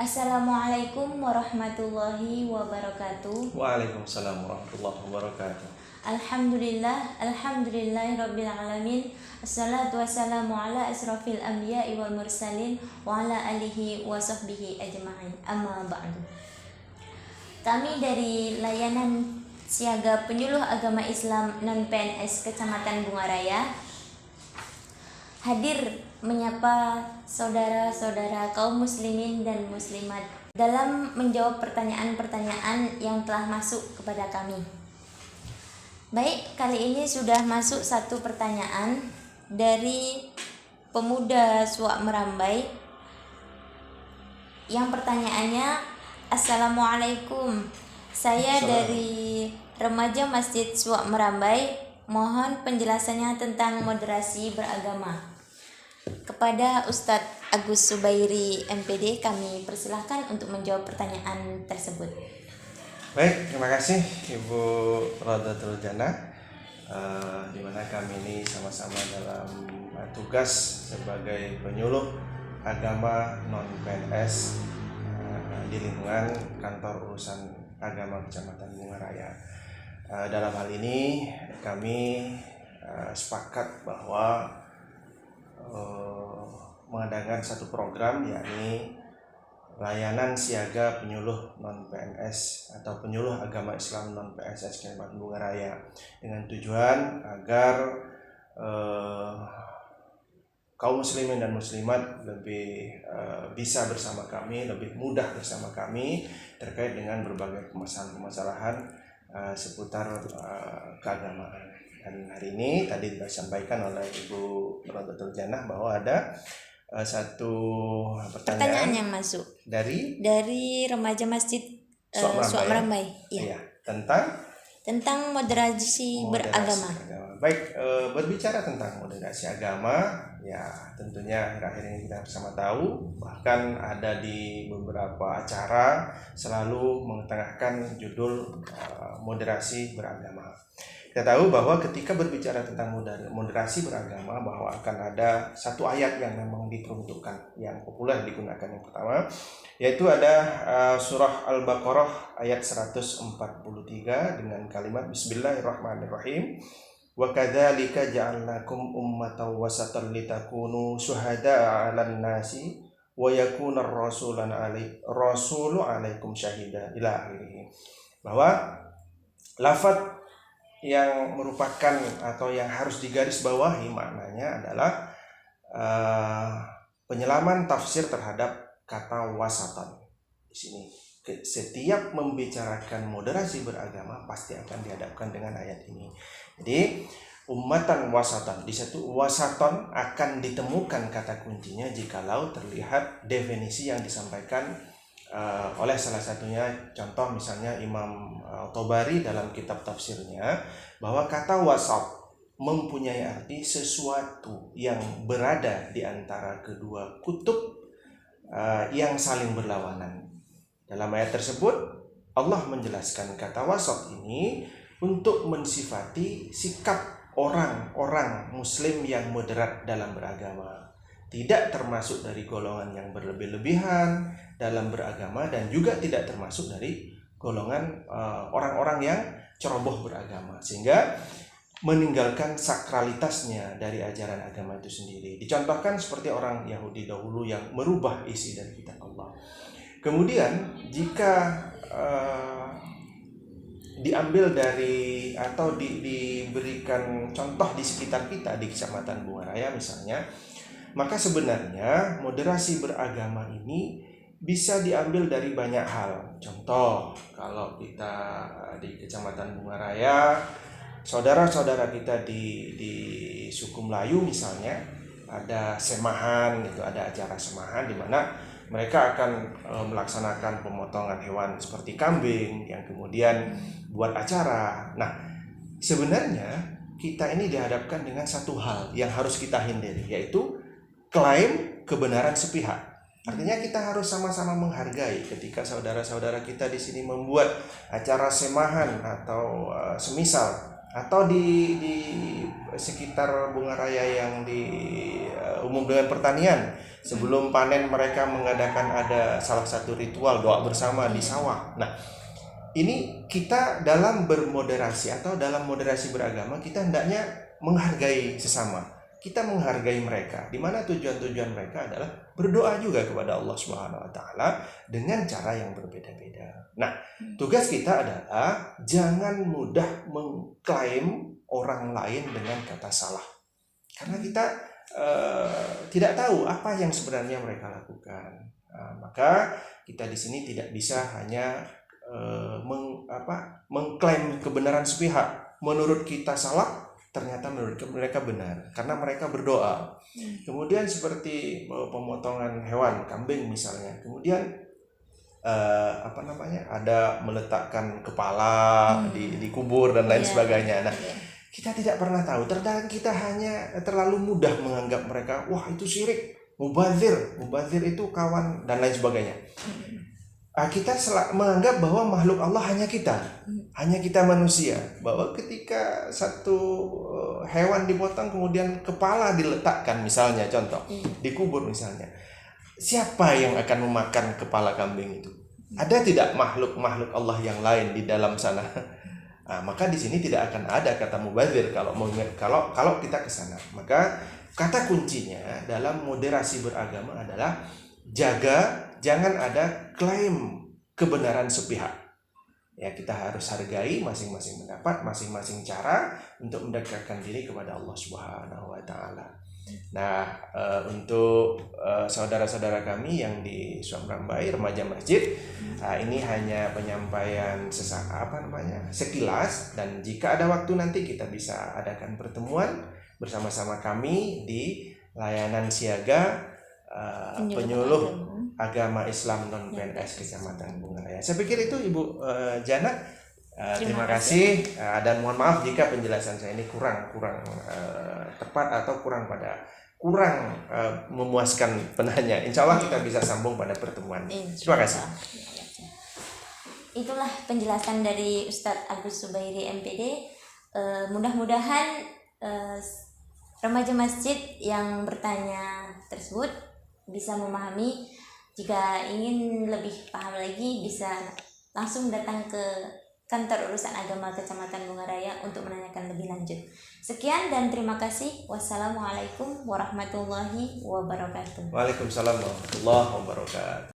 Assalamualaikum warahmatullahi wabarakatuh. Waalaikumsalam warahmatullahi wabarakatuh. Alhamdulillahirabbil alamin. Assalatu wassalamu ala asrofil anbiya'i wal mursalin wa ala alihi wa sahbihi ajma'in. Amma ba'du. Kami dari layanan siaga penyuluh agama Islam non-PNS Kecamatan Bungaraya hadir menyapa saudara-saudara kaum muslimin dan muslimat dalam menjawab pertanyaan-pertanyaan yang telah masuk kepada kami. Baik, kali ini sudah masuk satu pertanyaan dari pemuda Suak Merambai. Yang pertanyaannya, Assalamualaikum, saya dari remaja Masjid Suak Merambai, mohon penjelasannya tentang moderasi beragama. Kepada Ustadz Agus Subairi MPD, kami persilahkan untuk menjawab pertanyaan tersebut. Baik, terima kasih Ibu Rodatul Jannah, di mana kami ini sama-sama dalam tugas sebagai penyuluh agama non-PNS di lingkungan kantor urusan agama Kecamatan Bungaraya. Dalam hal ini kami sepakat bahwa mengadakan satu program, yakni layanan siaga penyuluh non-PNS atau penyuluh agama Islam non-PNS Kecamatan Bungaraya, dengan tujuan agar kaum muslimin dan muslimat lebih bisa bersama kami, lebih mudah bersama kami terkait dengan berbagai permasalahan seputar keagamaan. Dan hari ini tadi disampaikan oleh Ibu Rodatul Jannah bahwa ada satu pertanyaan yang masuk dari remaja Masjid Suak Merambai, ya, tentang moderasi beragama. Baik, berbicara tentang moderasi agama, ya tentunya akhir-akhir ini kita bersama tahu, bahkan ada di beberapa acara selalu mengetengahkan judul moderasi beragama. Kita tahu bahwa ketika berbicara tentang moderasi beragama, bahwa akan ada satu ayat yang memang diperuntukkan, yang populer digunakan. Yang pertama yaitu ada surah Al-Baqarah ayat 143 dengan kalimat Bismillahirrahmanirrahim. Wa kadzalika ja'alnakum ummatan wasatan litakunu syuhada'a 'alan nasi wa yakuna rasulu 'alaikum syahida, ila akhirih. Bahwa lafaz yang merupakan atau yang harus digarisbawahi maknanya adalah penyelaman tafsir terhadap kata wasatan. Di sini setiap membicarakan moderasi beragama pasti akan dihadapkan dengan ayat ini. Jadi ummatan wasatan, di situ wasatan akan ditemukan kata kuncinya jikalau terlihat definisi yang disampaikan oleh salah satunya, contoh misalnya Imam Tobari dalam kitab tafsirnya, bahwa kata wasat mempunyai arti sesuatu yang berada di antara kedua kutub yang saling berlawanan. Dalam ayat tersebut Allah menjelaskan kata wasat ini untuk mensifati sikap orang-orang muslim yang moderat dalam beragama, tidak termasuk dari golongan yang berlebih-lebihan dalam beragama, dan juga tidak termasuk dari golongan orang-orang yang ceroboh beragama sehingga meninggalkan sakralitasnya dari ajaran agama itu sendiri. Dicontohkan seperti orang Yahudi dahulu yang merubah isi dari kitab Allah. Kemudian jika diambil dari atau diberikan contoh di sekitar kita di Kecamatan Bungaraya misalnya, maka sebenarnya moderasi beragama ini bisa diambil dari banyak hal. Contoh, kalau kita di Kecamatan Bungaraya, saudara-saudara kita di suku Melayu misalnya, ada semahan gitu, ada acara semahan di mana mereka akan melaksanakan pemotongan hewan seperti kambing yang kemudian buat acara. Nah, sebenarnya kita ini dihadapkan dengan satu hal yang harus kita hindari, yaitu klaim kebenaran sepihak. Artinya kita harus sama-sama menghargai ketika saudara-saudara kita di sini membuat acara semahan atau semisal atau di sekitar bunga raya yang di umum dengan pertanian, sebelum panen mereka mengadakan ada salah satu ritual doa bersama di sawah. Nah, ini kita dalam bermoderasi atau dalam moderasi beragama, kita hendaknya menghargai sesama. Kita menghargai mereka, di mana tujuan-tujuan mereka adalah berdoa juga kepada Allah Subhanahu wa taala dengan cara yang berbeda-beda. Nah, tugas kita adalah jangan mudah mengklaim orang lain dengan kata salah. Karena kita tidak tahu apa yang sebenarnya mereka lakukan. Maka kita di sini tidak bisa hanya mengklaim kebenaran sepihak. Menurut kita salah, ternyata menurut mereka benar karena mereka berdoa. Kemudian seperti pemotongan hewan, kambing misalnya, kemudian ada meletakkan kepala di kubur dan lain sebagainya. Nah, kita tidak pernah tahu, terkadang kita hanya terlalu mudah menganggap mereka, wah itu syirik, mubazir itu kawan dan lain sebagainya. Kita menganggap bahwa makhluk Allah hanya kita manusia, bahwa ketika satu hewan dipotong kemudian kepala diletakkan misalnya, contoh dikubur misalnya, siapa yang akan memakan kepala kambing itu? Ada tidak makhluk Allah yang lain di dalam sana? Maka di sini tidak akan ada kata mubazir kalau kita ke sana. Maka kata kuncinya dalam moderasi beragama adalah jangan ada klaim kebenaran sepihak. Ya, kita harus hargai masing-masing pendapat, masing-masing cara untuk mendekatkan diri kepada Allah Subhanahu wa taala. Nah, untuk saudara-saudara kami yang di Suamrambai Remaja Masjid, ini hanya penyampaian sekilas, dan jika ada waktu nanti kita bisa adakan pertemuan bersama-sama kami di layanan siaga penyuluh agama Islam non PNS Kecamatan Bunga Raya. Saya pikir itu Ibu Jana. Terima kasih dan mohon maaf jika penjelasan saya ini kurang tepat atau kurang memuaskan penanya. Insya Allah kita bisa sambung pada pertemuan. Terima kasih. Itulah penjelasan dari Ustadz Agus Zubairi MPD. Mudah-mudahan remaja masjid yang bertanya tersebut bisa memahami. Jika ingin lebih paham lagi, bisa langsung datang ke kantor urusan agama Kecamatan Bunga Raya untuk menanyakan lebih lanjut. Sekian dan terima kasih. Wassalamualaikum warahmatullahi wabarakatuh. Waalaikumsalam warahmatullahi wabarakatuh.